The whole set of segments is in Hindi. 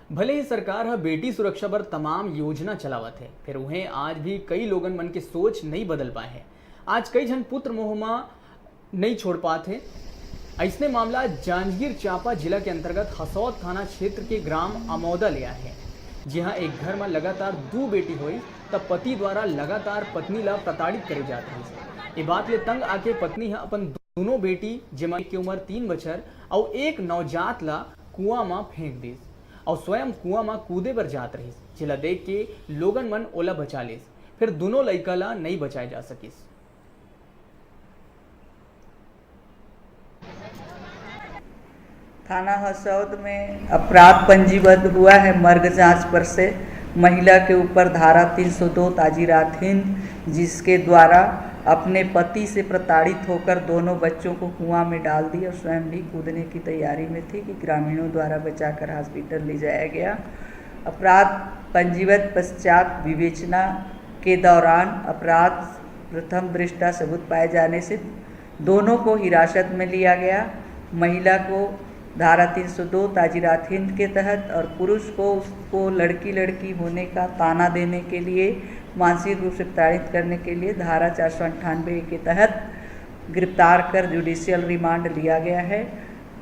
भले ही सरकार ह बेटी सुरक्षा पर तमाम योजना चलावत है, फिर उन्हें आज भी कई लोगन मन के सोच नहीं बदल पाए हैं। आज कई जन पुत्र मोहमा नहीं छोड़ पाते। ऐसने मामला जांजगीर चांपा जिला के अंतर्गत हसौद थाना क्षेत्र के ग्राम अमौदा लिया है, जहां एक घर में लगातार दो बेटी हुई तब पति द्वारा लगातार पत्नी ला प्रताड़ित करे जात रही। ये बात ले तंग आके पत्नी है अपन दोनों बेटी जेमा की उम्र 3 बछर और एक नवजात ला कुआं में फेंक दी और स्वयं कुआं में कूदे पर जात रही, जिला देख के लोगन मन ओला बचा ले, फिर दोनों लड़का ला नहीं बचाए जा सकिस। थाना हसौद में अपराध पंजीबद्ध हुआ है मर्ग जांच पर से महिला के ऊपर धारा 302 ताजीरात हिंद, जिसके द्वारा अपने पति से प्रताड़ित होकर दोनों बच्चों को कुआं में डाल दी और स्वयं भी कूदने की तैयारी में थी कि ग्रामीणों द्वारा बचाकर हॉस्पिटल ले जाया गया। अपराध पंजीबद्ध पश्चात विवेचना के दौरान अपराध प्रथम दृष्टा सबूत पाए जाने से दोनों को हिरासत में लिया गया। महिला को धारा 302 ताजीरात हिंद के तहत और पुरुष को उसको लड़की होने का ताना देने के लिए, मानसिक रूप से प्रताड़ित करने के लिए धारा 498 के तहत गिरफ्तार कर जुडिशियल रिमांड लिया गया है।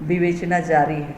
विवेचना जारी है।